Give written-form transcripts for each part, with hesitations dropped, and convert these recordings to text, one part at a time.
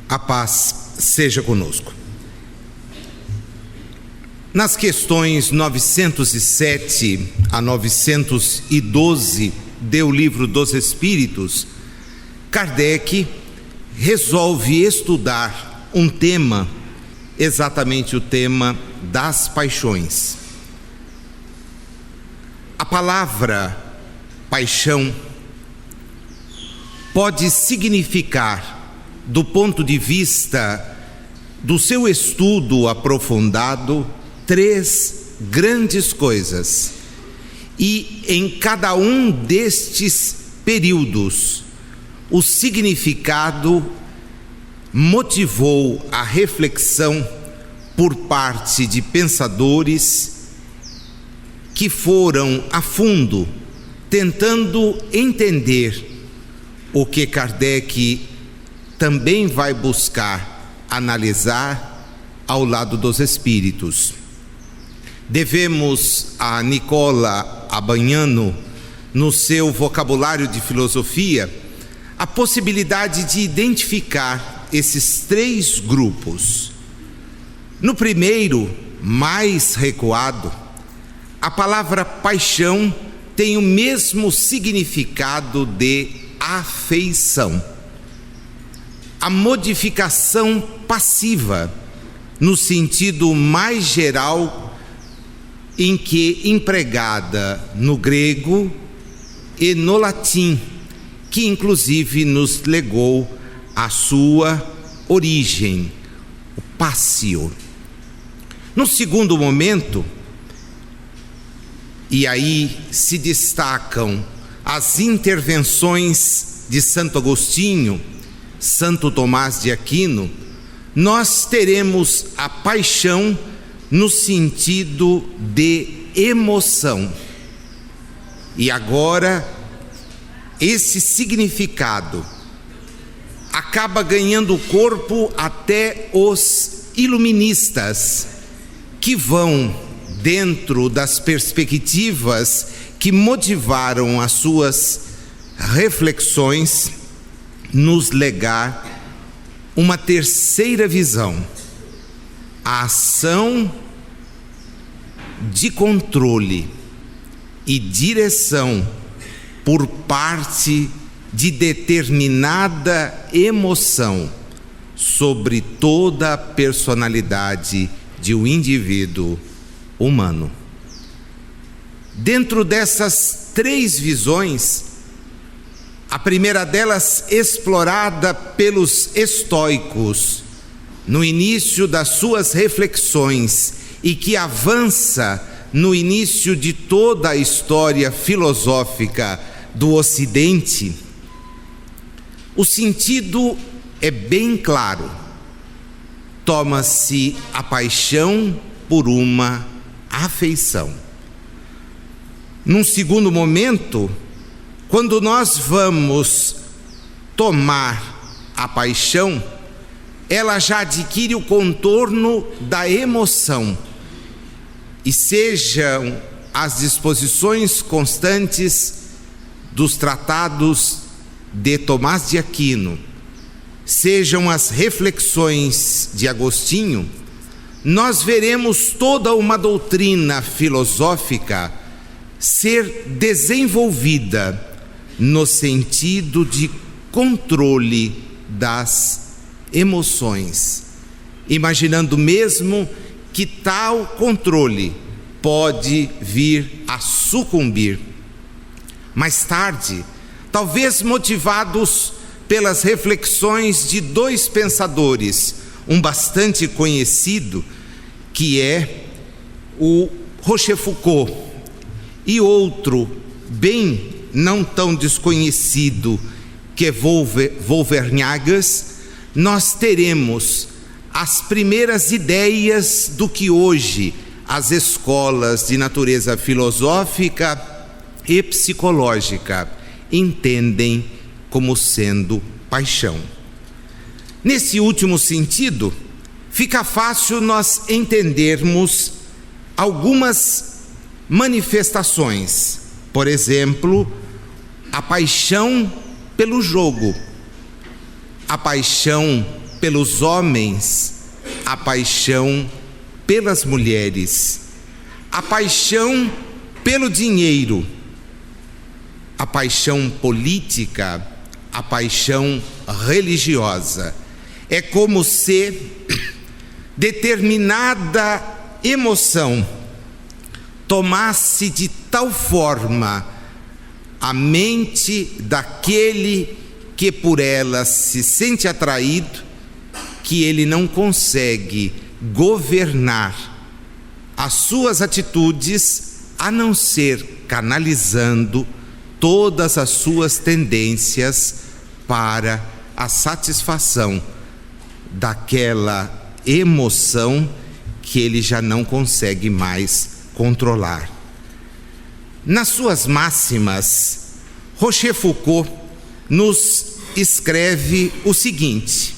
A paz seja conosco. Nas questões 907 a 912 do Livro dos Espíritos, Kardec resolve estudar um tema, exatamente o tema das paixões. A palavra paixão pode significar, do ponto de vista do seu estudo aprofundado, três grandes coisas. E em cada um destes períodos, o significado motivou a reflexão por parte de pensadores que foram a fundo tentando entender o que Kardec também vai buscar analisar ao lado dos espíritos. Devemos a Nicola Abagnano, no seu vocabulário de filosofia, a possibilidade de identificar esses três grupos. No primeiro, mais recuado, a palavra paixão tem o mesmo significado de afeição. A modificação passiva, no sentido mais geral, em que empregada no grego e no latim, que inclusive nos legou a sua origem, o passio. No segundo momento, e aí se destacam as intervenções de Santo Agostinho, Santo Tomás de Aquino, nós teremos a paixão no sentido de emoção. E agora, esse significado acaba ganhando corpo até os iluministas, que vão, dentro das perspectivas que motivaram as suas reflexões, nos legar uma terceira visão, a ação de controle e direção por parte de determinada emoção sobre toda a personalidade de um indivíduo humano. Dentro dessas três visões, a primeira delas explorada pelos estoicos no início das suas reflexões e que avança no início de toda a história filosófica do Ocidente, o sentido é bem claro. Toma-se a paixão por uma afeição. Num segundo momento, quando nós vamos tomar a paixão, ela já adquire o contorno da emoção, e sejam as disposições constantes dos tratados de Tomás de Aquino, sejam as reflexões de Agostinho, nós veremos toda uma doutrina filosófica ser desenvolvida no sentido de controle das emoções, imaginando mesmo que tal controle pode vir a sucumbir. Mais tarde, talvez motivados pelas reflexões de dois pensadores, um bastante conhecido, que é o Rochefoucauld, e outro bem não tão desconhecido, que é Vauverniagas, nós teremos as primeiras ideias do que hoje as escolas de natureza filosófica e psicológica entendem como sendo paixão. Nesse último sentido, fica fácil nós entendermos algumas manifestações. Por exemplo, a paixão pelo jogo, a paixão pelos homens, a paixão pelas mulheres, a paixão pelo dinheiro, a paixão política, a paixão religiosa. É como se determinada emoção tomasse de tal forma a mente daquele que por ela se sente atraído, que ele não consegue governar as suas atitudes, a não ser canalizando todas as suas tendências para a satisfação daquela emoção que ele já não consegue mais controlar. Nas suas máximas, Rochefoucauld nos escreve o seguinte: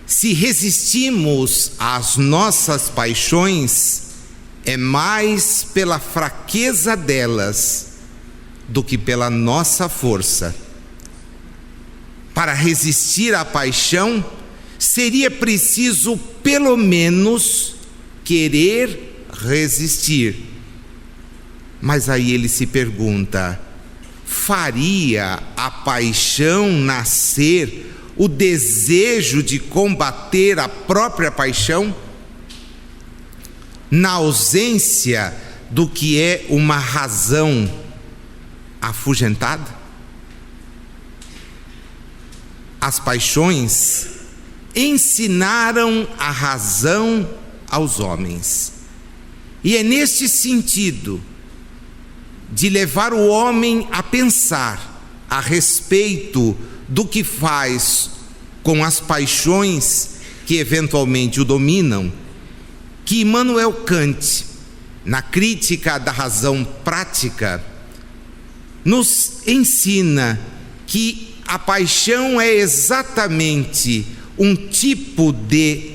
se resistimos às nossas paixões, é mais pela fraqueza delas do que pela nossa força. Para resistir à paixão, seria preciso pelo menos querer resistir. Mas aí ele se pergunta: faria a paixão nascer o desejo de combater a própria paixão? Na ausência do que é uma razão afugentada? As paixões ensinaram a razão aos homens. E é neste sentido de levar o homem a pensar a respeito do que faz com as paixões que eventualmente o dominam, que Immanuel Kant, na Crítica da Razão Prática, nos ensina que a paixão é exatamente um tipo de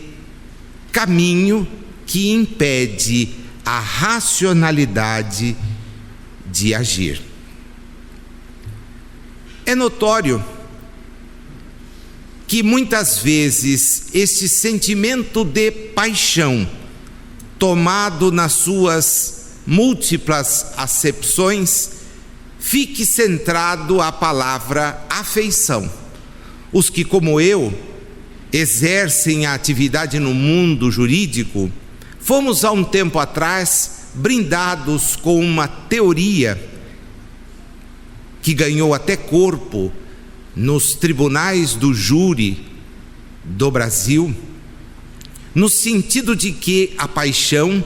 caminho que impede a racionalidade de agir. É notório que muitas vezes este sentimento de paixão, tomado nas suas múltiplas acepções, fique centrado à palavra afeição. Os que, como eu, exercem a atividade no mundo jurídico, fomos há um tempo atrás brindados com uma teoria que ganhou até corpo nos tribunais do júri do Brasil, no sentido de que a paixão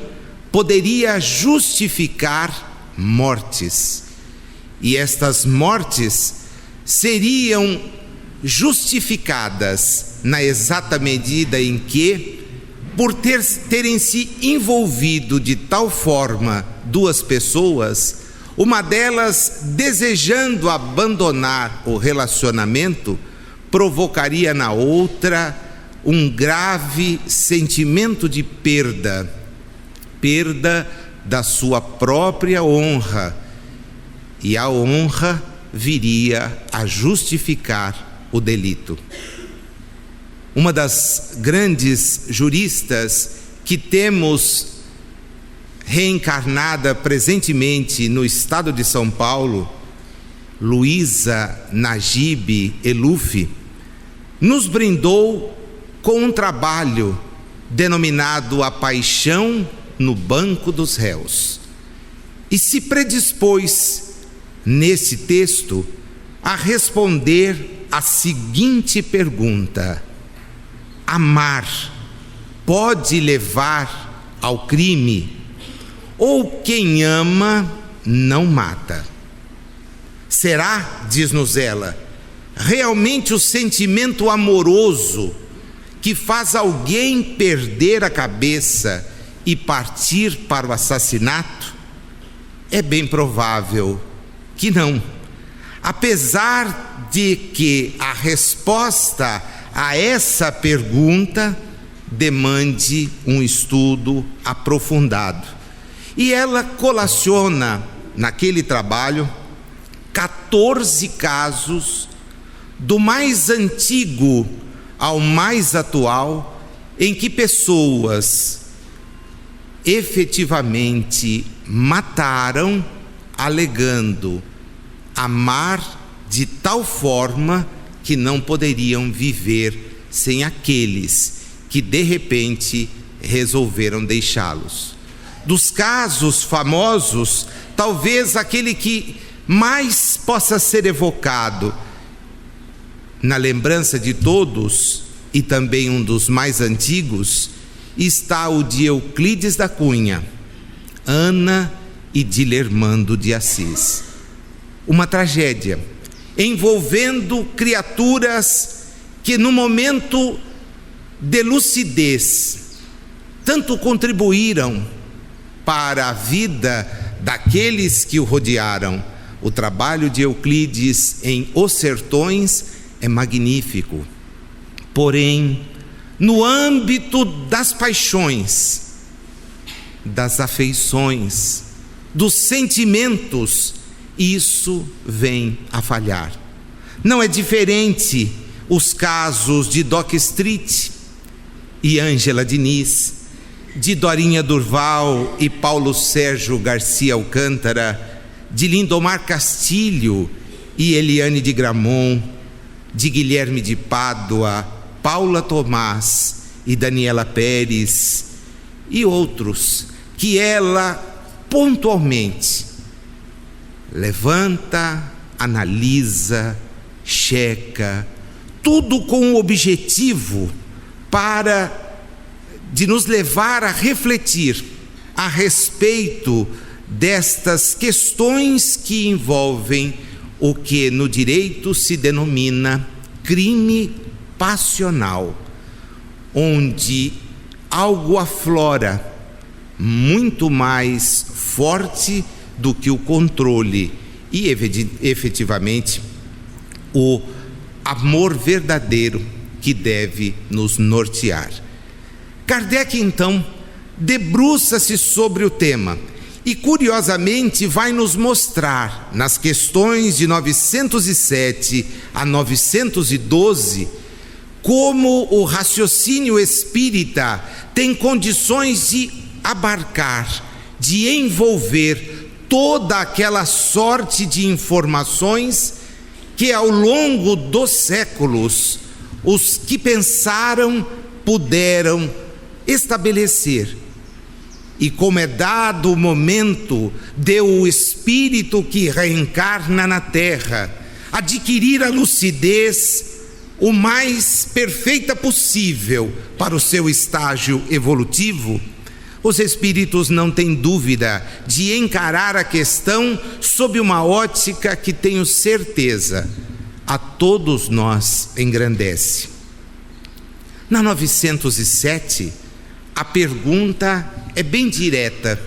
poderia justificar mortes. E estas mortes seriam justificadas na exata medida em que, por terem se envolvido de tal forma duas pessoas, uma delas desejando abandonar o relacionamento, provocaria na outra um grave sentimento de perda da sua própria honra, e a honra viria a justificar o delito. Uma das grandes juristas que temos reencarnada presentemente no estado de São Paulo, Luísa Najib Eluf, nos brindou com um trabalho denominado A Paixão no Banco dos Réus, e se predispôs nesse texto a responder a seguinte pergunta: amar pode levar ao crime? Ou quem ama não mata? Será, diz-nos ela, realmente o sentimento amoroso que faz alguém perder a cabeça e partir para o assassinato? É bem provável que não, apesar de que a resposta a essa pergunta demande um estudo aprofundado. E ela colaciona naquele trabalho 14 casos, do mais antigo ao mais atual, em que pessoas efetivamente mataram, alegando amar de tal forma que não poderiam viver sem aqueles que de repente resolveram deixá-los. Dos casos famosos, talvez aquele que mais possa ser evocado na lembrança de todos, e também um dos mais antigos, está o de Euclides da Cunha, Ana e Dilermando de Assis. Uma tragédia envolvendo criaturas que no momento de lucidez tanto contribuíram para a vida daqueles que o rodearam. O trabalho de Euclides em Os Sertões é magnífico. Porém, no âmbito das paixões, das afeições, dos sentimentos, isso vem a falhar. Não é diferente os casos de Doc Street e Ângela Diniz, de Dorinha Durval e Paulo Sérgio Garcia Alcântara, de Lindomar Castilho e Eliane de Gramont, de Guilherme de Pádua, Paula Tomás e Daniela Pérez e outros, que ela pontualmente levanta, analisa, checa, tudo com o objetivo de nos levar a refletir a respeito destas questões que envolvem o que no direito se denomina crime passional, onde algo aflora muito mais forte do que o controle e efetivamente o amor verdadeiro que deve nos nortear. Kardec então debruça-se sobre o tema e curiosamente vai nos mostrar nas questões de 907 a 912 como o raciocínio espírita tem condições de abarcar, de envolver toda aquela sorte de informações que ao longo dos séculos os que pensaram puderam estabelecer. E como é dado o momento de o espírito que reencarna na terra adquirir a lucidez o mais perfeita possível para o seu estágio evolutivo, os espíritos não têm dúvida de encarar a questão sob uma ótica que, tenho certeza, a todos nós engrandece. Na 907, a pergunta é bem direta: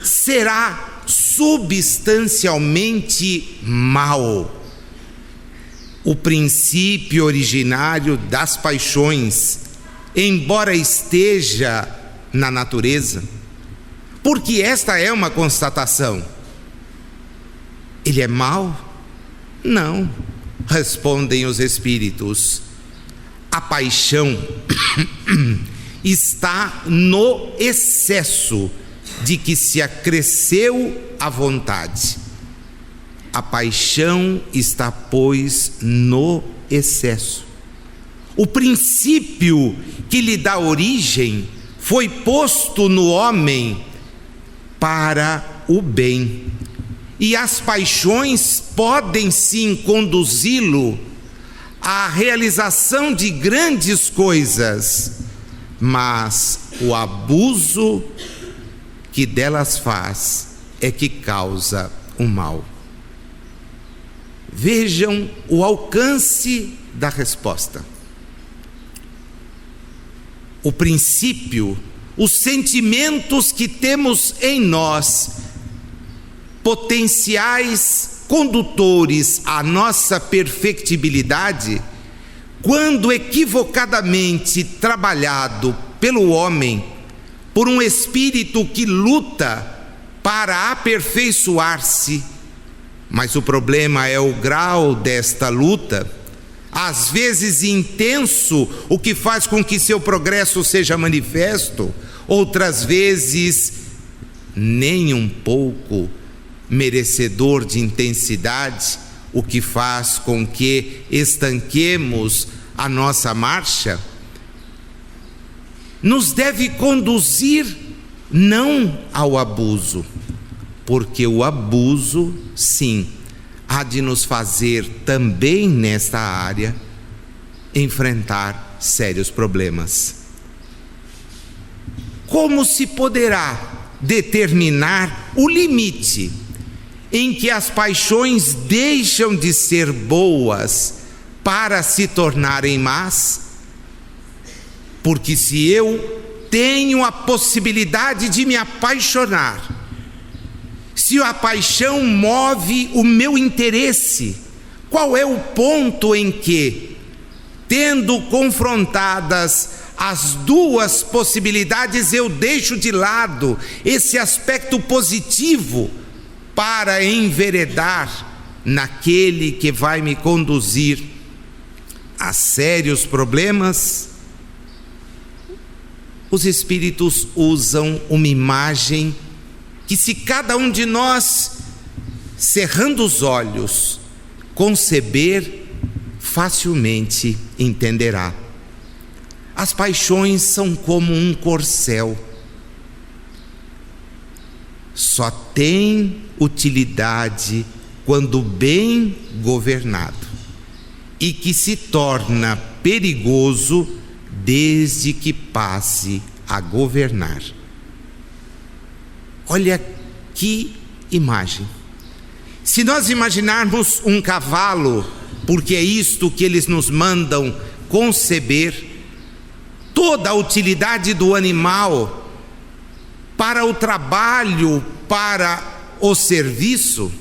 será substancialmente mal o princípio originário das paixões, embora esteja na natureza? Porque esta é uma constatação. Ele é mau? Não, respondem os espíritos. A paixão está no excesso de que se acresceu a vontade. A paixão está, pois, no excesso. O princípio que lhe dá origem foi posto no homem para o bem. E as paixões podem sim conduzi-lo à realização de grandes coisas, mas o abuso que delas faz é que causa o mal. Vejam o alcance da resposta. O princípio, os sentimentos que temos em nós, potenciais condutores à nossa perfectibilidade, quando equivocadamente trabalhado pelo homem, por um espírito que luta para aperfeiçoar-se, mas o problema é o grau desta luta, às vezes intenso, o que faz com que seu progresso seja manifesto, outras vezes nem um pouco merecedor de intensidade, o que faz com que estanquemos a nossa marcha, nos deve conduzir não ao abuso, porque o abuso, sim, há de nos fazer também nesta área enfrentar sérios problemas. Como se poderá determinar o limite em que as paixões deixam de ser boas para se tornarem más? Porque se eu tenho a possibilidade de me apaixonar, se a paixão move o meu interesse, qual é o ponto em que, tendo confrontadas as duas possibilidades, eu deixo de lado esse aspecto positivo para enveredar naquele que vai me conduzir a sérios problemas? Os Espíritos usam uma imagem que, se cada um de nós, cerrando os olhos, conceber, facilmente entenderá. As paixões são como um corcel. Só tem utilidade quando bem governado, e que se torna perigoso desde que passe a governar. Olha que imagem. Se nós imaginarmos um cavalo, porque é isto que eles nos mandam conceber, toda a utilidade do animal para o trabalho, para o serviço,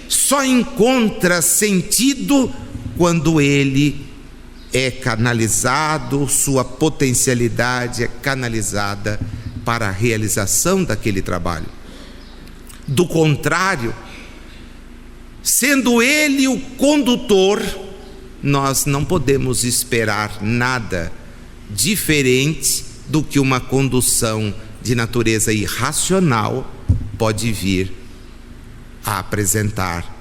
só encontra sentido quando ele é canalizado, sua potencialidade é canalizada para a realização daquele trabalho. Do contrário, sendo ele o condutor, nós não podemos esperar nada diferente do que uma condução de natureza irracional pode vir a apresentar.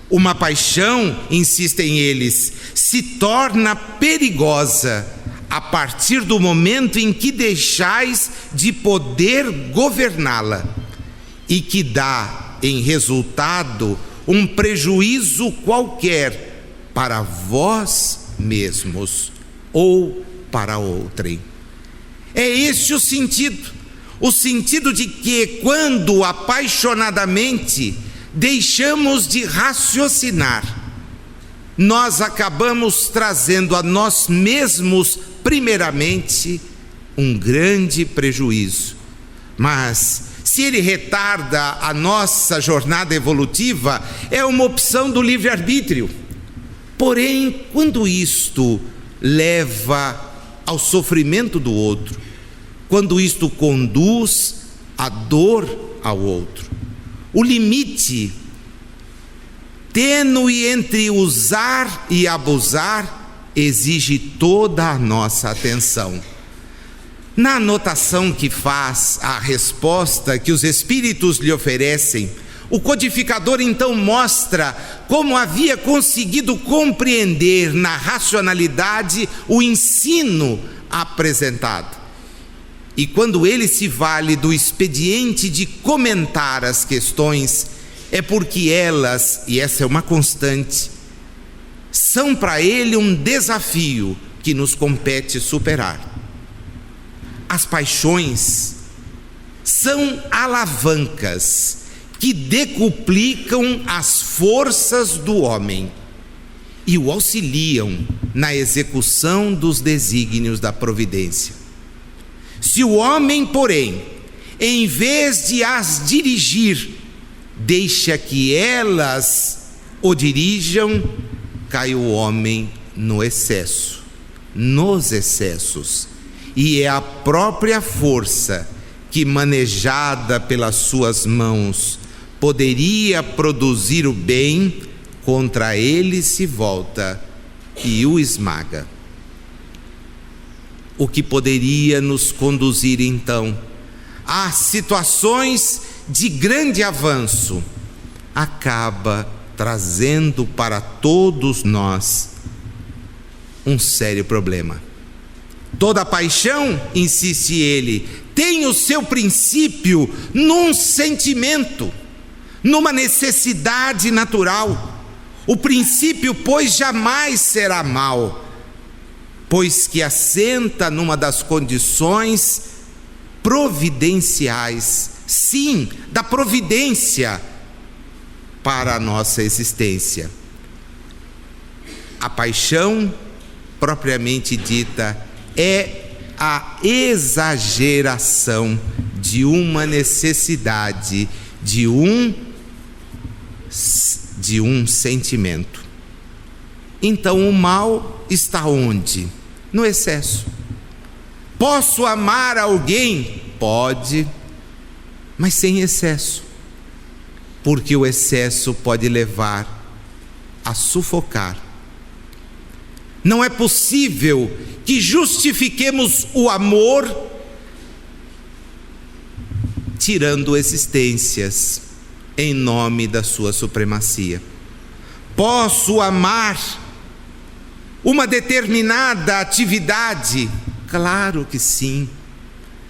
Uma paixão, insistem eles, se torna perigosa a partir do momento em que deixais de poder governá-la, e que dá em resultado um prejuízo qualquer para vós mesmos ou para outrem. É este o sentido de que, quando apaixonadamente deixamos de raciocinar, nós acabamos trazendo a nós mesmos, primeiramente, um grande prejuízo. Mas, se ele retarda a nossa jornada evolutiva, é uma opção do livre-arbítrio. Porém, quando isto leva ao sofrimento do outro, quando isto conduz a dor ao outro, o limite tênue entre usar e abusar exige toda a nossa atenção. Na anotação que faz à resposta que os Espíritos lhe oferecem, o codificador então mostra como havia conseguido compreender na racionalidade o ensino apresentado. E quando ele se vale do expediente de comentar as questões, é porque elas, e essa é uma constante, são para ele um desafio que nos compete superar. As paixões são alavancas que decuplicam as forças do homem e o auxiliam na execução dos desígnios da providência. Se o homem, porém, em vez de as dirigir, deixa que elas o dirijam, cai o homem no excesso, nos excessos, e é a própria força que, manejada pelas suas mãos, poderia produzir o bem, contra ele se volta e o esmaga. O que poderia nos conduzir então a situações de grande avanço, acaba trazendo para todos nós um sério problema. Toda paixão, insiste ele, tem o seu princípio num sentimento, numa necessidade natural. O princípio, pois, jamais será mau, pois que assenta numa das condições providenciais, sim, da providência para a nossa existência. A paixão, propriamente dita, é a exageração de uma necessidade, de um sentimento. Então o mal está onde? No excesso. Posso amar alguém? Pode, mas sem excesso, porque o excesso pode levar a sufocar. Não é possível que justifiquemos o amor tirando existências em nome da sua supremacia. Posso amar uma determinada atividade? Claro que sim.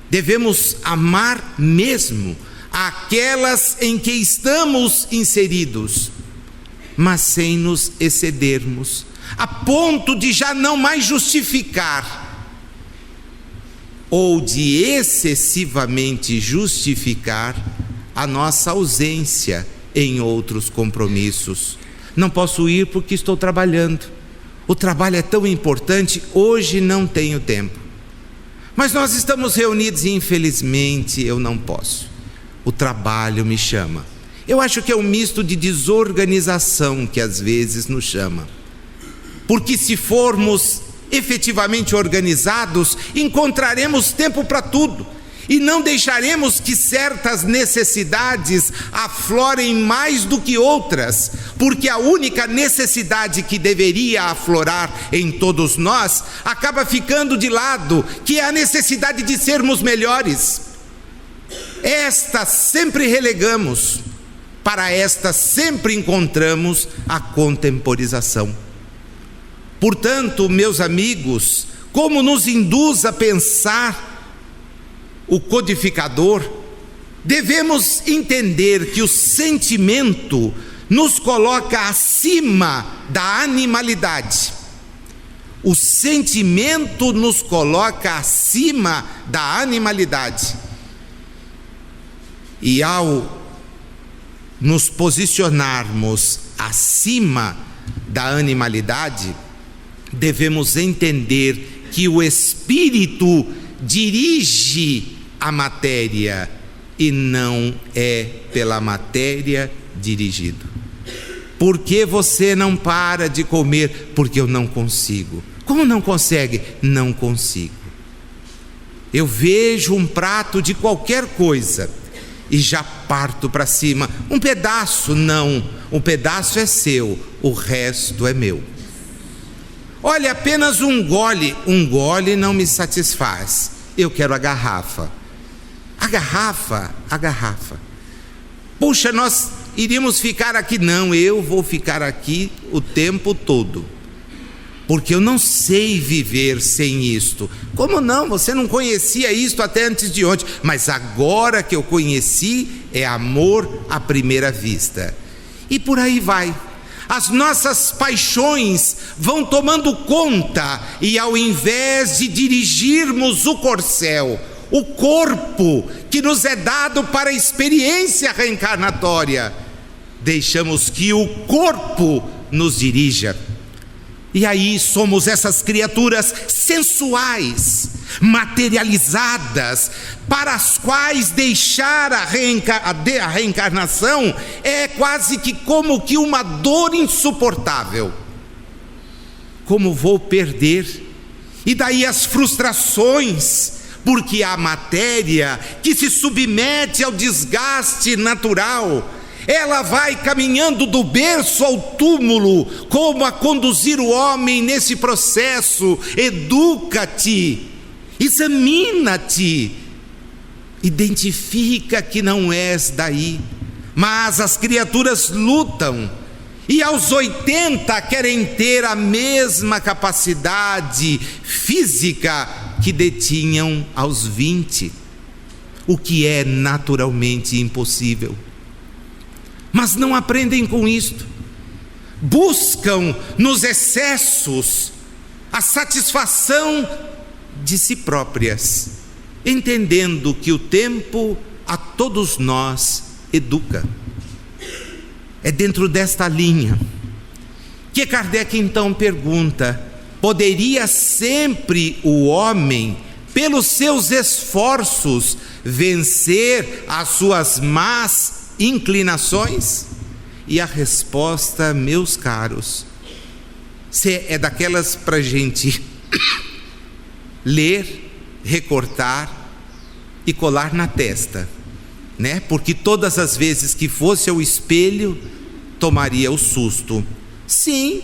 Devemos amar mesmo aquelas em que estamos inseridos, mas sem nos excedermos, a ponto de já não mais justificar, ou de excessivamente justificar a nossa ausência em outros compromissos. Não posso ir porque estou trabalhando. O trabalho é tão importante, hoje não tenho tempo. Mas nós estamos reunidos e infelizmente eu não posso. O trabalho me chama. Eu acho que é um misto de desorganização que às vezes nos chama. Porque se formos efetivamente organizados, encontraremos tempo para tudo. E não deixaremos que certas necessidades aflorem mais do que outras, porque a única necessidade que deveria aflorar em todos nós acaba ficando de lado, que é a necessidade de sermos melhores. Esta sempre relegamos, para esta sempre encontramos a contemporização. Portanto, meus amigos, como nos induz a pensar o codificador, devemos entender que o sentimento nos coloca acima da animalidade. O sentimento nos coloca acima da animalidade. E ao nos posicionarmos acima da animalidade, devemos entender que o espírito dirige a matéria e não é pela matéria dirigido. Por que você não para de comer? Porque eu não consigo. Como não consegue? Não consigo. Eu vejo um prato de qualquer coisa e já parto para cima. Um pedaço, não. Um pedaço é seu, o resto é meu. Olha, apenas um gole não me satisfaz. Eu quero a garrafa. A garrafa. Puxa, nós iríamos ficar aqui. Não, eu vou ficar aqui o tempo todo, porque eu não sei viver sem isto. Como não? Você não conhecia isto até antes de ontem, mas agora que eu conheci, é amor à primeira vista. E por aí vai. As nossas paixões vão tomando conta, e ao invés de dirigirmos o corcel, o corpo que nos é dado para a experiência reencarnatória, deixamos que o corpo nos dirija. E aí somos essas criaturas sensuais, materializadas, para as quais deixar a reencarnação é quase que como que uma dor insuportável. Como vou perder? E daí as frustrações, porque a matéria que se submete ao desgaste natural, Ela vai caminhando do berço ao túmulo, como a conduzir o homem nesse processo. Educa-te, examina-te, identifica que não és daí. Mas as criaturas lutam, e aos 80 querem ter a mesma capacidade física que detinham aos 20, o que é naturalmente impossível. Mas não aprendem com isto, buscam nos excessos a satisfação de si próprias, entendendo que o tempo a todos nós educa. É dentro desta linha que Kardec então pergunta: poderia sempre o homem, pelos seus esforços, vencer as suas más inclinações? E a resposta, meus caros, é daquelas para a gente ler, recortar e colar na testa, né? Porque todas as vezes que fosse ao espelho, tomaria o susto. Sim,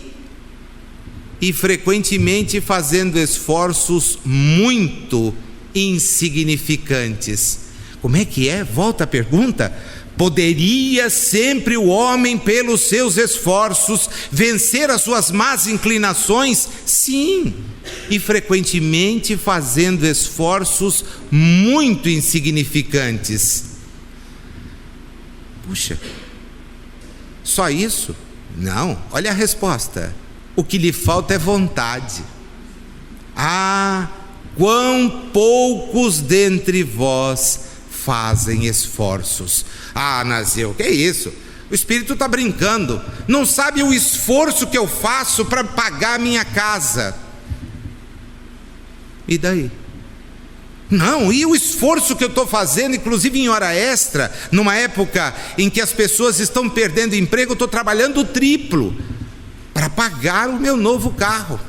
e frequentemente fazendo esforços muito insignificantes. Como é que é? Volta a pergunta. Poderia sempre o homem, pelos seus esforços, vencer as suas más inclinações? Sim, e frequentemente fazendo esforços muito insignificantes. Puxa, só isso? Não, olha a resposta. O que lhe falta é vontade. Ah, quão poucos dentre vós fazem esforços. Ah, Naseu, que é isso? O espírito está brincando. Não sabe o esforço que eu faço para pagar a minha casa. E daí? Não, e o esforço que eu estou fazendo, inclusive em hora extra, numa época em que as pessoas estão perdendo emprego, eu estou trabalhando o triplo para pagar o meu novo carro.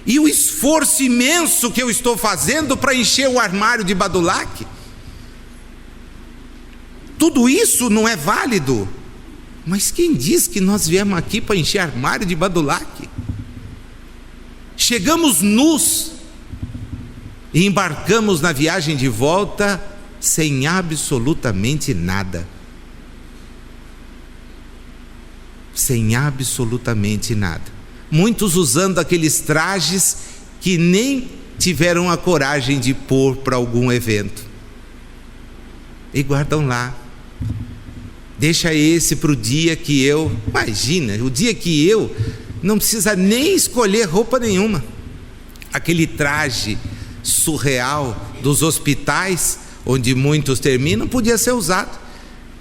E o esforço imenso que eu estou fazendo para encher o armário de Badulac, tudo isso não é válido. Mas quem diz que nós viemos aqui para encher armário de Badulac? Chegamos nus e embarcamos na viagem de volta sem absolutamente nada. Sem absolutamente nada. Muitos usando aqueles trajes que nem tiveram a coragem de pôr para algum evento. E guardam lá. Deixa esse para o dia que eu... Imagina, o dia que eu não precisa nem escolher roupa nenhuma. Aquele traje surreal dos hospitais, onde muitos terminam, podia ser usado,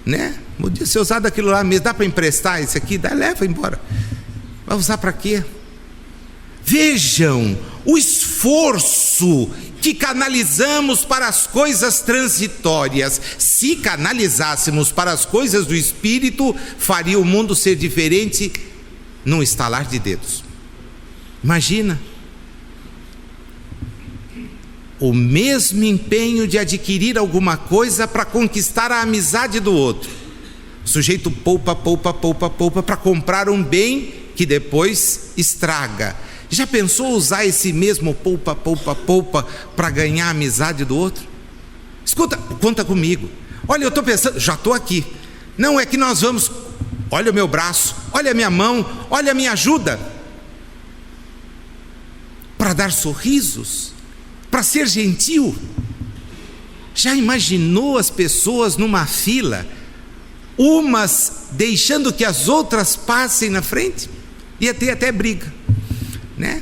né? Podia ser usado aquilo lá mesmo. Dá para emprestar isso aqui? Dá, leva embora. Vai usar para quê? Vejam o esforço que canalizamos para as coisas transitórias. Se canalizássemos para as coisas do espírito, faria o mundo ser diferente num estalar de dedos. Imagina o mesmo empenho de adquirir alguma coisa para conquistar a amizade do outro. O sujeito poupa para comprar um bem que depois estraga. Já pensou usar esse mesmo poupa para ganhar a amizade do outro? Escuta, conta comigo. Olha, eu estou pensando, já estou aqui. Não é que nós vamos, olha o meu braço, olha a minha mão, olha a minha ajuda, para dar sorrisos, para ser gentil. Já imaginou as pessoas numa fila, umas deixando que as outras passem na frente? Ia ter até briga, né?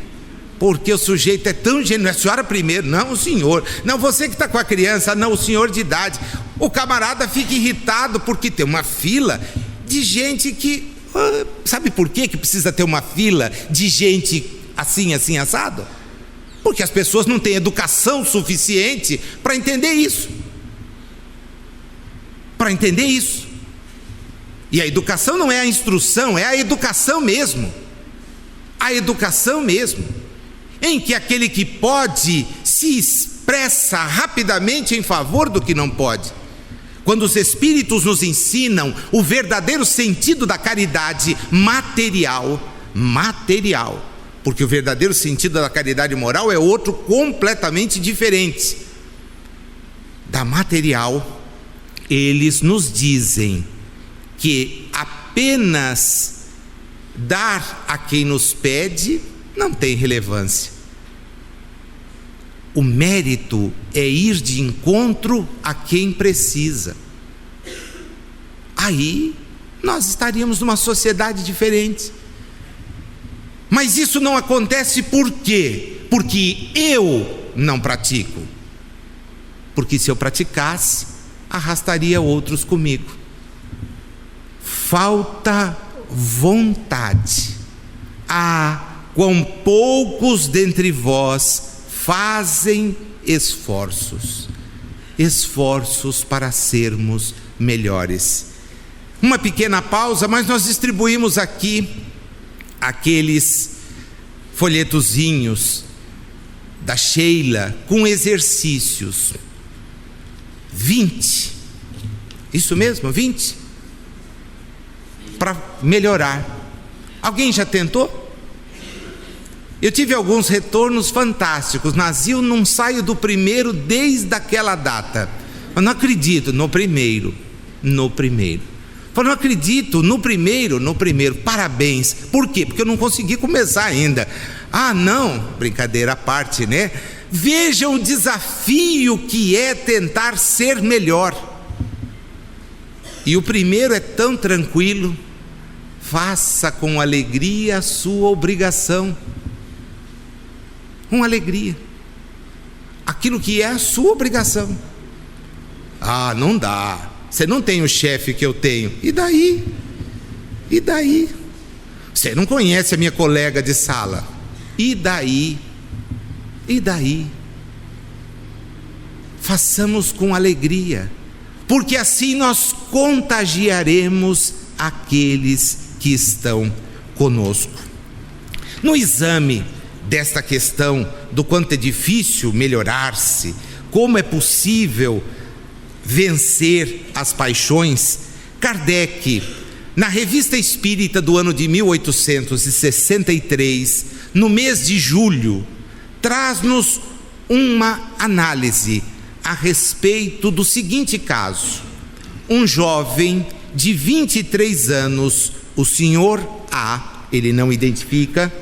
Porque o sujeito é tão genuíno. A senhora primeiro, não o senhor, não você que está com a criança, não o senhor de idade. O camarada fica irritado porque tem uma fila de gente que, sabe por quê que precisa ter uma fila de gente assim assado? Porque as pessoas não têm educação suficiente para entender isso. Para entender isso. E a educação não é a instrução, é a educação mesmo. A educação mesmo, em que aquele que pode se expressa rapidamente em favor do que não pode. quando os Espíritos nos ensinam o verdadeiro sentido da caridade material, porque o verdadeiro sentido da caridade moral é outro completamente diferente da material. Eles nos dizem que apenas dar a quem nos pede não tem relevância. O mérito é ir de encontro a quem precisa. Aí nós estaríamos numa sociedade diferente. Mas isso não acontece por quê? Porque eu não pratico. Porque se eu praticasse, arrastaria outros comigo. Falta vontade. Quão poucos dentre vós fazem esforços para sermos melhores. Uma pequena pausa, mas nós distribuímos aqui aqueles folhetozinhos da Sheila com exercícios. 20, isso mesmo, 20, para melhorar. Alguém já tentou? Eu tive alguns retornos fantásticos. Nazil, não saio do primeiro desde aquela data. Eu não acredito, no primeiro. Eu não acredito, no primeiro. Parabéns. Por quê? Porque eu não consegui começar ainda. Não, brincadeira à parte, né? Vejam o desafio que é tentar ser melhor. E o primeiro é tão tranquilo. Faça com alegria a sua obrigação. Com alegria. Aquilo que é a sua obrigação. Não dá. Você não tem o chefe que eu tenho. E daí? Você não conhece a minha colega de sala. E daí? Façamos com alegria, porque assim nós contagiaremos aqueles que estão conosco. No exame desta questão do quanto é difícil melhorar-se, como é possível vencer as paixões, Kardec, na Revista Espírita do ano de 1863, no mês de julho, traz-nos uma análise a respeito do seguinte caso. Um jovem de 23 anos, o senhor A, ele não identifica,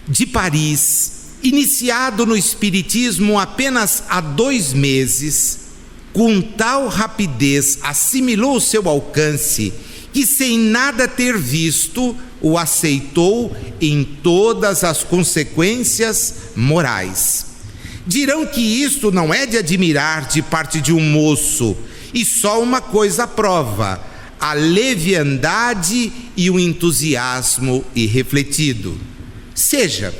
de Paris, iniciado no espiritismo apenas há 2 meses, com tal rapidez assimilou o seu alcance que, sem nada ter visto, o aceitou em todas as consequências morais. Dirão que isto não é de admirar de parte de um moço, e só uma coisa prova: a leviandade e o entusiasmo irrefletido. Seja,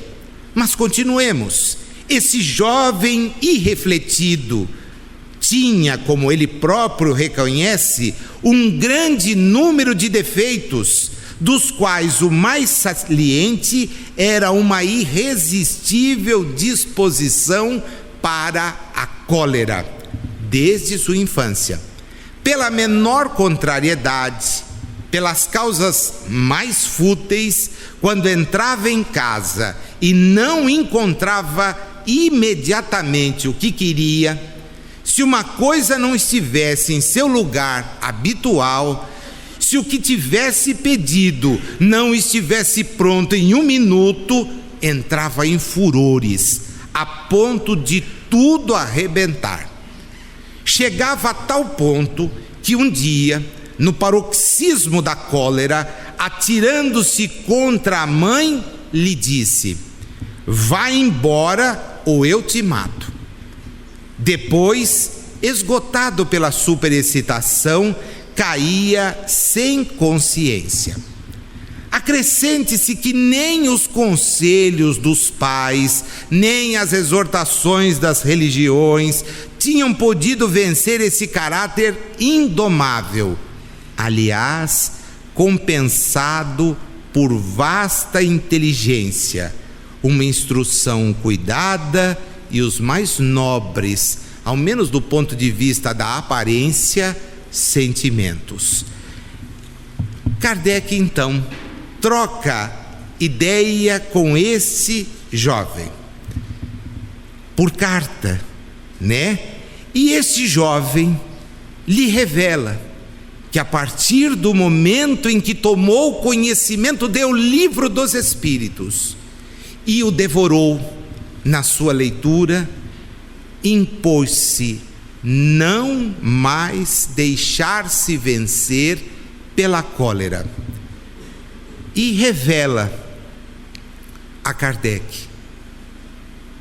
mas continuemos. Esse jovem irrefletido tinha, como ele próprio reconhece, um grande número de defeitos, dos quais o mais saliente era uma irresistível disposição para a cólera, desde sua infância. Pela menor contrariedade, pelas causas mais fúteis, quando entrava em casa e não encontrava imediatamente o que queria, se uma coisa não estivesse em seu lugar habitual, se o que tivesse pedido não estivesse pronto em 1 minuto, entrava em furores, a ponto de tudo arrebentar. Chegava a tal ponto que um dia, no paroxismo da cólera, atirando-se contra a mãe, lhe disse: "Vá embora ou eu te mato." Depois, esgotado pela superexcitação, caía sem consciência. Acrescente-se que nem os conselhos dos pais, nem as exortações das religiões tinham podido vencer esse caráter indomável, aliás, compensado por vasta inteligência, uma instrução cuidada e os mais nobres, ao menos do ponto de vista da aparência, sentimentos. Kardec, então, troca ideia com esse jovem por carta, né? E esse jovem lhe revela que a partir do momento em que tomou conhecimento do livro dos Espíritos e o devorou na sua leitura, impôs-se não mais deixar-se vencer pela cólera. E revela a Kardec: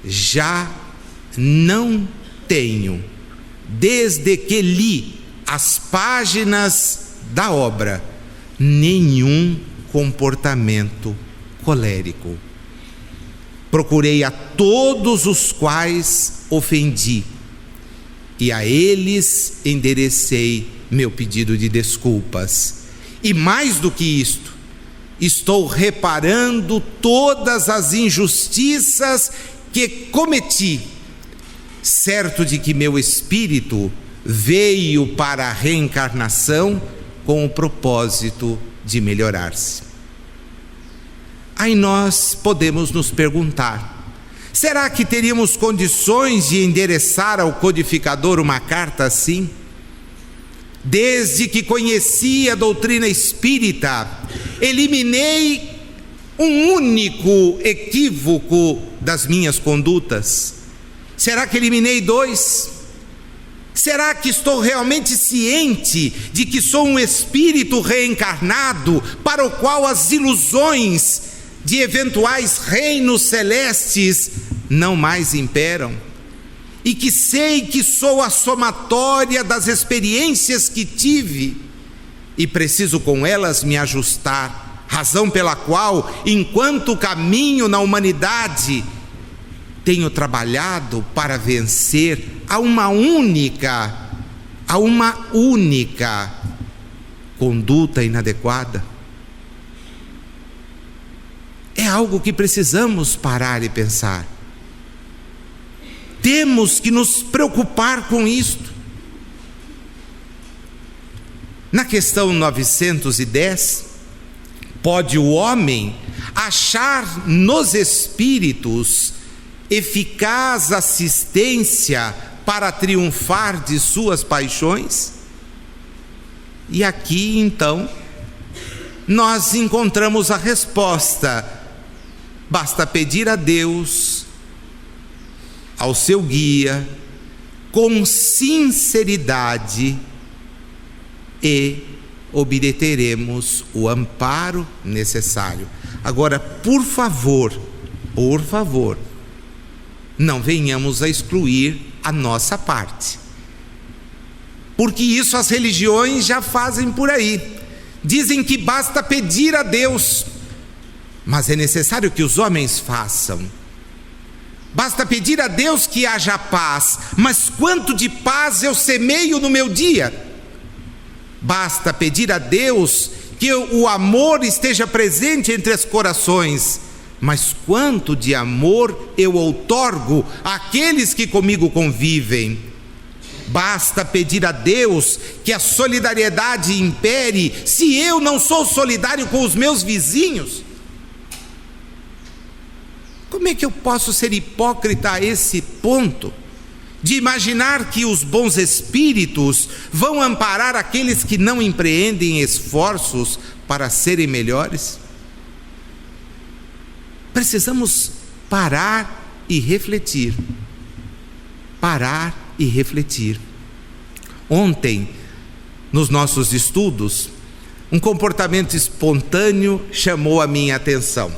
já não tenho, desde que li as páginas da obra, nenhum comportamento colérico. Procurei a todos os quais ofendi, e a eles enderecei meu pedido de desculpas. E mais do que isto, estou reparando todas as injustiças que cometi, certo de que meu espírito veio para a reencarnação com o propósito de melhorar-se. Aí nós podemos nos perguntar: será que teríamos condições de endereçar ao codificador uma carta assim? Desde que conheci a doutrina espírita, eliminei um único equívoco das minhas condutas. Será que eliminei 2? Será que estou realmente ciente de que sou um espírito reencarnado para o qual as ilusões de eventuais reinos celestes não mais imperam? E que sei que sou a somatória das experiências que tive e preciso com elas me ajustar, razão pela qual, enquanto caminho na humanidade, tenho trabalhado para vencer a uma única conduta inadequada. É algo que precisamos parar e pensar. Temos que nos preocupar com isto. Na questão 910, pode o homem achar nos espíritos eficaz assistência para triunfar de suas paixões? E aqui então nós encontramos a resposta: basta pedir a Deus, ao seu guia, com sinceridade, e obteremos o amparo necessário. Agora, por favor, não venhamos a excluir a nossa parte, porque isso as religiões já fazem por aí. Dizem que basta pedir a Deus, mas é necessário que os homens façam. Basta pedir a Deus que haja paz, mas quanto de paz eu semeio no meu dia? Basta pedir a Deus que o amor esteja presente entre os corações, mas quanto de amor eu outorgo àqueles que comigo convivem? Basta pedir a Deus que a solidariedade impere, se eu não sou solidário com os meus vizinhos? Como é que eu posso ser hipócrita a esse ponto de imaginar que os bons espíritos vão amparar aqueles que não empreendem esforços para serem melhores? Precisamos parar e refletir. Parar e refletir. Ontem, nos nossos estudos, um comportamento espontâneo chamou a minha atenção.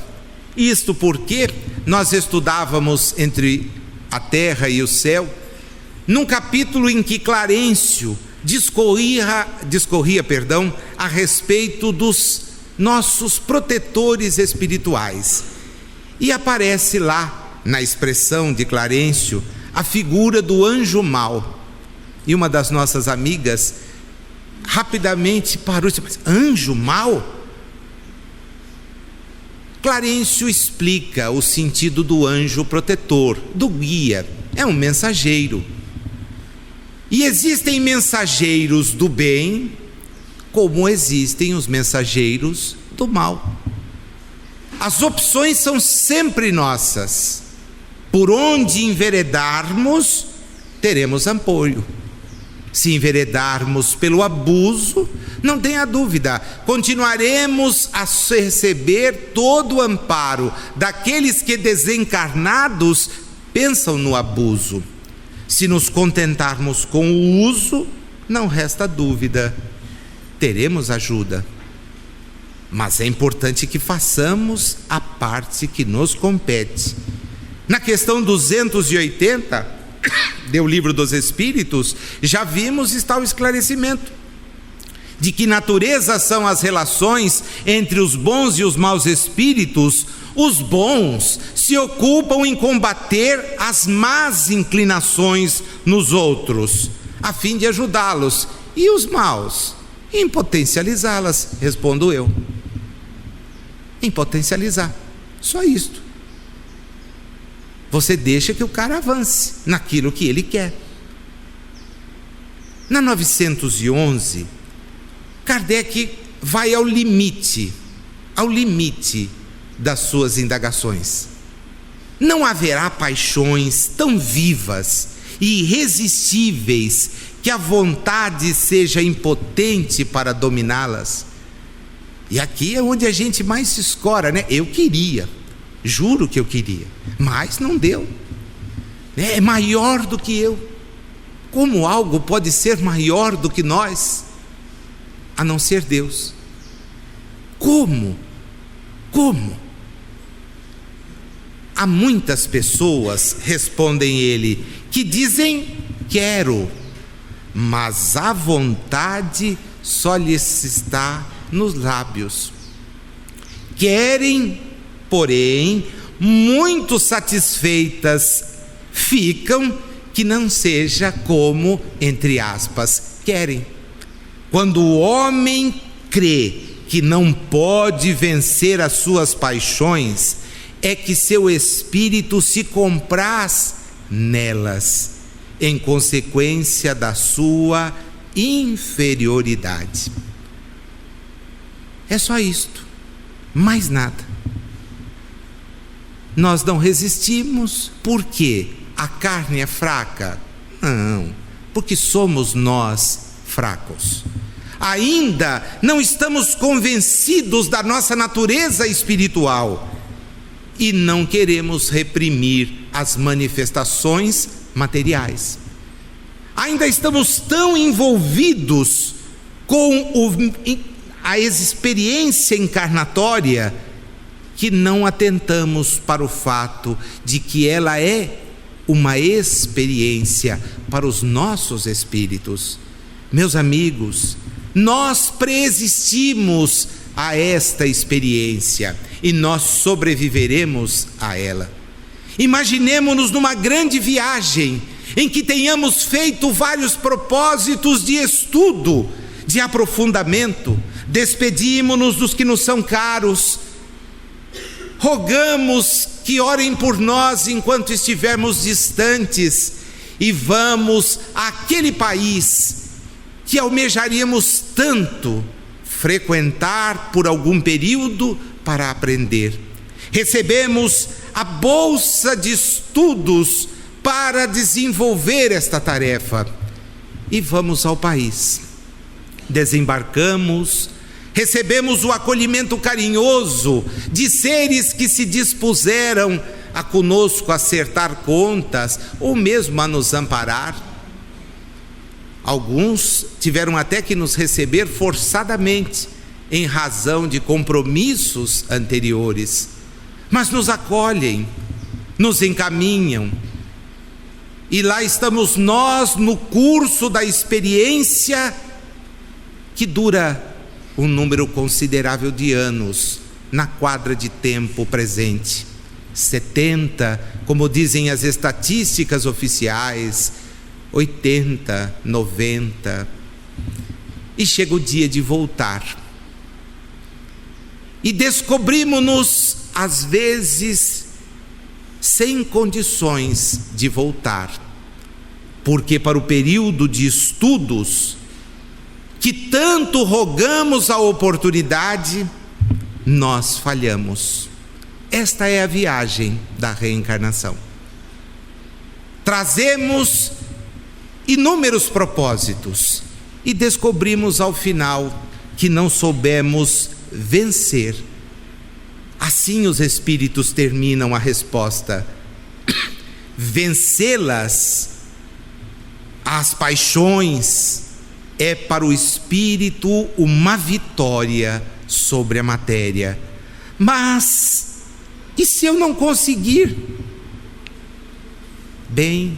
Isto porque nós estudávamos Entre a Terra e o Céu, num capítulo em que Clarencio discorria a respeito dos nossos protetores espirituais. E aparece lá, na expressão de Clarencio, a figura do anjo mau. E uma das nossas amigas rapidamente parou e disse: anjo mau? Clarencio explica o sentido do anjo protetor, do guia. É um mensageiro. E existem mensageiros do bem, como existem os mensageiros do mal. As opções são sempre nossas. Por onde enveredarmos, teremos apoio. Se enveredarmos pelo abuso, não tenha dúvida, continuaremos a receber todo o amparo daqueles que, desencarnados, pensam no abuso. Se nos contentarmos com o uso, não resta dúvida, teremos ajuda. Mas é importante que façamos a parte que nos compete. Na questão 280 do Livro dos Espíritos, já vimos está o esclarecimento de que natureza são as relações entre os bons e os maus espíritos. Os bons se ocupam em combater as más inclinações nos outros, a fim de ajudá-los, e os maus em potencializá-las, respondo eu. Em potencializar, só isto. Você deixa que o cara avance naquilo que ele quer. Na 911, Kardec vai ao limite das suas indagações. Não haverá paixões tão vivas e irresistíveis que a vontade seja impotente para dominá-las. E aqui é onde a gente mais se escora, né? Eu queria, juro que eu queria, mas não deu. É maior do que eu. Como algo pode ser maior do que nós, a não ser Deus? Como? Há muitas pessoas, respondem ele, que dizem quero, mas a vontade só lhes está nos lábios. Querem, porém, muito satisfeitas ficam, que não seja como, entre aspas, querem. Quando o homem crê que não pode vencer as suas paixões, é que seu espírito se compraz nelas, em consequência da sua inferioridade. É só isto, mais nada. Nós não resistimos porque a carne é fraca? Não, porque somos nós fracos. Ainda não estamos convencidos da nossa natureza espiritual e não queremos reprimir as manifestações materiais. Ainda estamos tão envolvidos com a experiência encarnatória que não atentamos para o fato de que ela é uma experiência para os nossos espíritos. Meus amigos, nós preexistimos a esta experiência e nós sobreviveremos a ela. Imaginemo-nos numa grande viagem em que tenhamos feito vários propósitos de estudo, de aprofundamento. Despedimo-nos dos que nos são caros, rogamos que orem por nós enquanto estivermos distantes e vamos àquele país que almejaríamos tanto frequentar por algum período para aprender. Recebemos a bolsa de estudos para desenvolver esta tarefa e vamos ao país. Desembarcamos, recebemos o acolhimento carinhoso de seres que se dispuseram a conosco acertar contas ou mesmo a nos amparar. Alguns tiveram até que nos receber forçadamente em razão de compromissos anteriores, mas nos acolhem, nos encaminham, e lá estamos nós no curso da experiência que dura um número considerável de anos na quadra de tempo presente, 70, como dizem as estatísticas oficiais, 80, 90, e chega o dia de voltar. E descobrimos-nos, às vezes, sem condições de voltar. porque para o período de estudos, que tanto rogamos a oportunidade, nós falhamos. Esta é a viagem da reencarnação. Trazemos inúmeros propósitos e descobrimos ao final que não soubemos vencer. Assim os espíritos terminam a resposta: vencê-las, as paixões, é para o espírito uma vitória sobre a matéria. Mas e se eu não conseguir? Bem,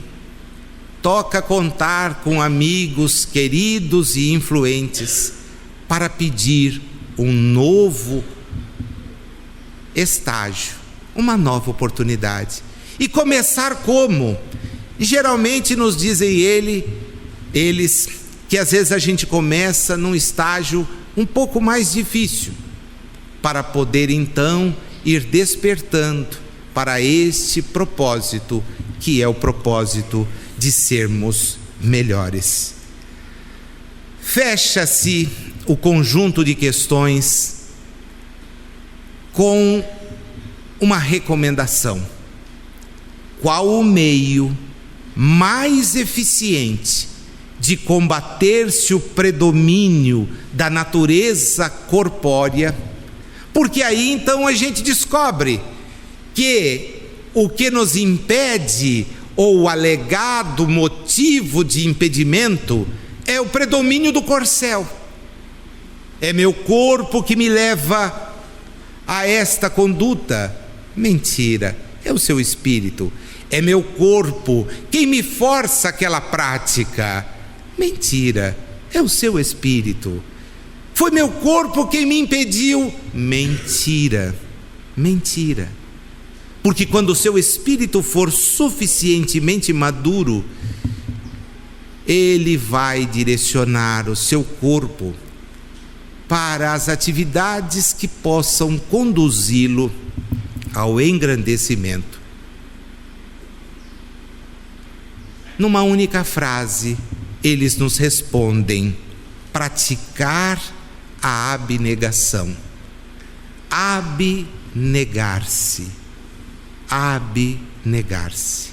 toca contar com amigos queridos e influentes para pedir um novo estágio, uma nova oportunidade. E começar como? Geralmente nos dizem eles que às vezes a gente começa num estágio um pouco mais difícil, para poder então ir despertando para este propósito, que é o propósito de sermos melhores. Fecha-se o conjunto de questões com uma recomendação: qual o meio mais eficiente de combater-se o predomínio da natureza corpórea? Porque aí então a gente descobre que o que nos impede, ou o alegado motivo de impedimento, é o predomínio do corcel. É meu corpo que me leva a esta conduta. Mentira, é o seu espírito. É meu corpo quem me força aquela prática. Mentira, é o seu espírito. Foi meu corpo quem me impediu. Mentira, mentira. Porque quando o seu espírito for suficientemente maduro, ele vai direcionar o seu corpo para as atividades que possam conduzi-lo ao engrandecimento. Numa única frase, eles nos respondem: praticar a abnegação. Abnegar-se. Abnegar-se.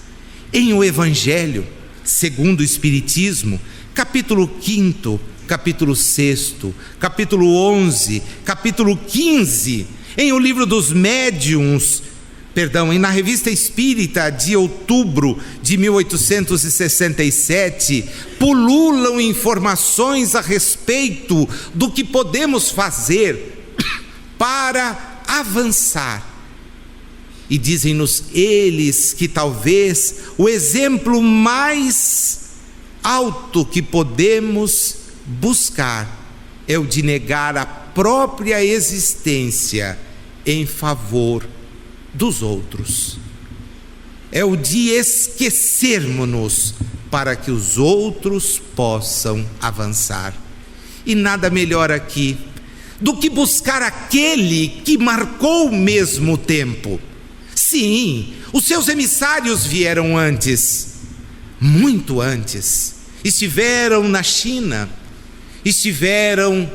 Em o Evangelho segundo o Espiritismo, capítulo 5, capítulo 6, capítulo 11, capítulo 15, em O Livro dos Médiuns, na Revista Espírita de outubro de 1867, pululam informações a respeito do que podemos fazer para avançar. E dizem-nos eles que talvez o exemplo mais alto que podemos buscar é o de negar a própria existência em favor dos outros. É o de esquecermos-nos para que os outros possam avançar. E nada melhor aqui do que buscar aquele que marcou o mesmo tempo. Sim, os seus emissários vieram antes, muito antes. Estiveram na China, estiveram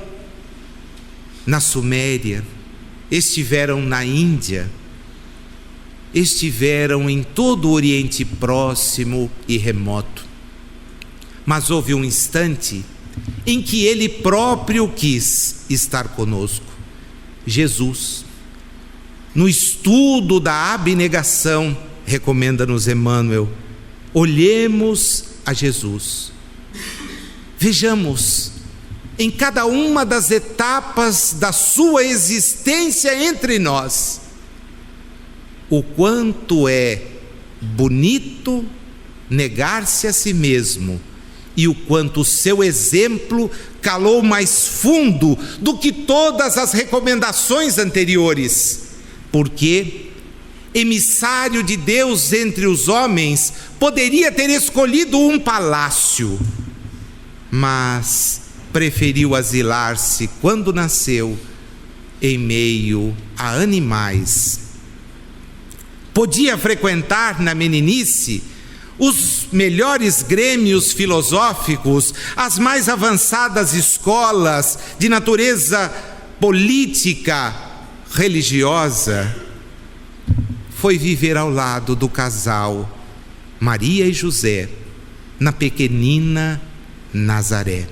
na Suméria, estiveram na Índia, estiveram em todo o Oriente Próximo e remoto. Mas houve um instante em que ele próprio quis estar conosco. Jesus, no estudo da abnegação, recomenda-nos Emmanuel, olhemos a Jesus. Vejamos em cada uma das etapas da sua existência entre nós o quanto é bonito negar-se a si mesmo, e o quanto o seu exemplo calou mais fundo do que todas as recomendações anteriores. Porque, emissário de Deus entre os homens, poderia ter escolhido um palácio, mas preferiu asilar-se quando nasceu em meio a animais. Podia frequentar na meninice os melhores grêmios filosóficos, as mais avançadas escolas de natureza política, religiosa, foi viver ao lado do casal Maria e José, na pequenina Nazaré.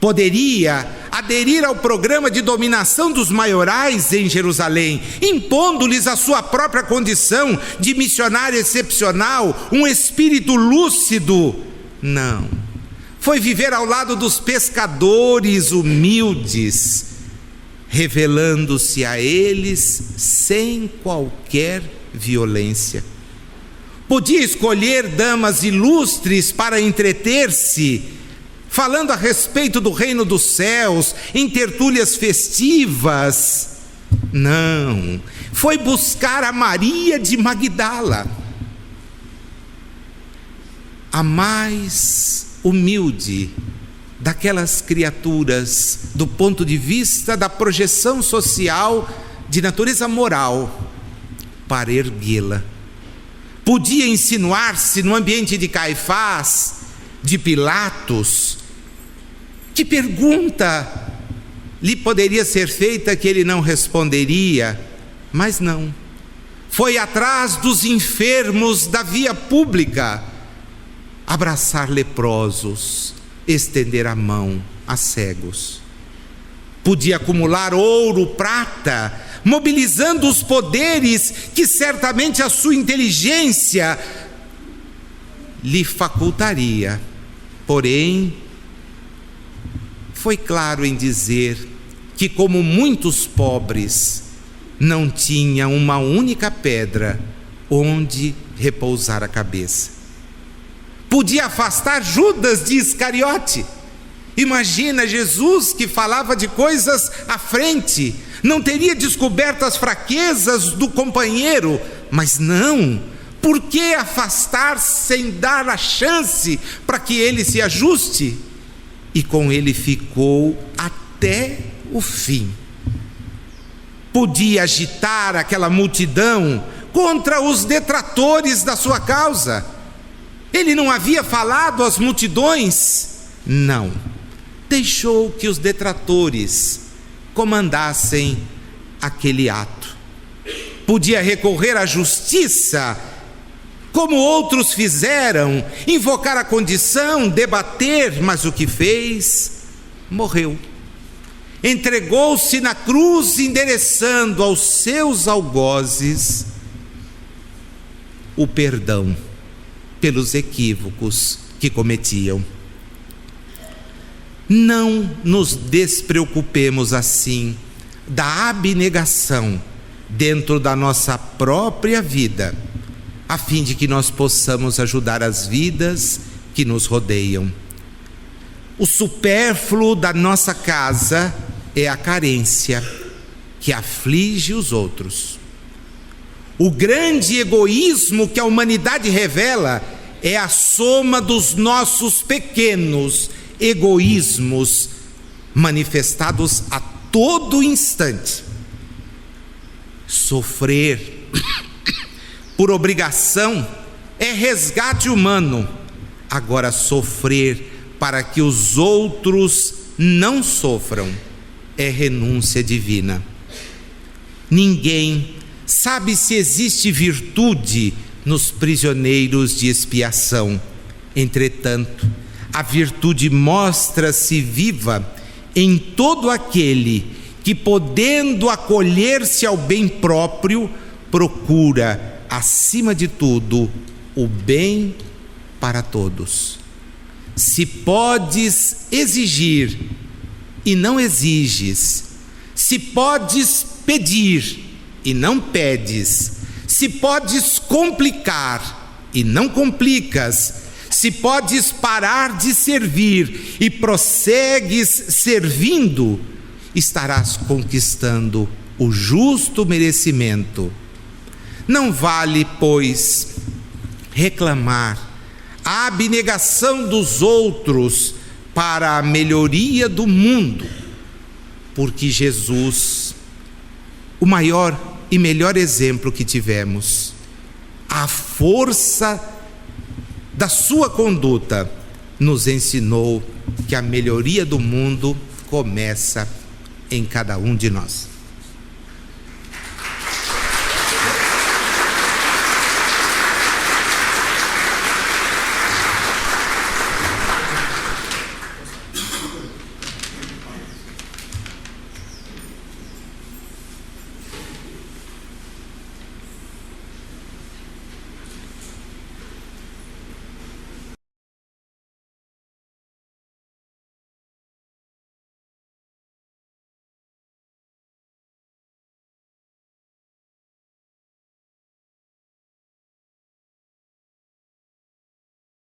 Poderia aderir ao programa de dominação dos maiorais em Jerusalém, impondo-lhes a sua própria condição de missionário excepcional, um espírito lúcido. Não. Foi viver ao lado dos pescadores humildes, revelando-se a eles sem qualquer violência. Podia escolher damas ilustres para entreter-se, falando a respeito do reino dos céus, em tertúlias festivas. Não, foi buscar a Maria de Magdala, a mais humilde daquelas criaturas, do ponto de vista da projeção social de natureza moral, para erguê-la. Podia insinuar-se no ambiente de Caifás, de Pilatos. Que pergunta lhe poderia ser feita que ele não responderia? Mas não. Foi atrás dos enfermos da via pública, abraçar leprosos, estender a mão a cegos. Podia acumular ouro, prata, mobilizando os poderes que certamente a sua inteligência lhe facultaria. Porém, foi claro em dizer que, como muitos pobres, não tinha uma única pedra onde repousar a cabeça. Podia afastar Judas de Iscariote. Imagina Jesus, que falava de coisas à frente, não teria descoberto as fraquezas do companheiro, mas não. Por que afastar sem dar a chance para que ele se ajuste? E com ele ficou até o fim. Podia agitar aquela multidão contra os detratores da sua causa. Ele não havia falado às multidões? Não. Deixou que os detratores comandassem aquele ato. Podia recorrer à justiça, como outros fizeram, invocar a condição, debater, mas o que fez? Morreu. Entregou-se na cruz, endereçando aos seus algozes o perdão pelos equívocos que cometiam. Não nos despreocupemos assim da abnegação dentro da nossa própria vida, a fim de que nós possamos ajudar as vidas que nos rodeiam. O supérfluo da nossa casa é a carência que aflige os outros. O grande egoísmo que a humanidade revela é a soma dos nossos pequenos egoísmos manifestados a todo instante. Sofrer por obrigação é resgate humano. Agora, sofrer para que os outros não sofram é renúncia divina. Ninguém sabe se existe virtude nos prisioneiros de expiação. Entretanto, a virtude mostra-se viva em todo aquele que, podendo acolher-se ao bem próprio, procura, acima de tudo, o bem para todos. Se podes exigir e não exiges, se podes pedir e não pedes, se podes complicar e não complicas, se podes parar de servir e prossegues servindo, estarás conquistando o justo merecimento. Não vale, pois, reclamar a abnegação dos outros para a melhoria do mundo, porque Jesus, o maior e melhor exemplo que tivemos, a força da sua conduta, nos ensinou que a melhoria do mundo começa em cada um de nós.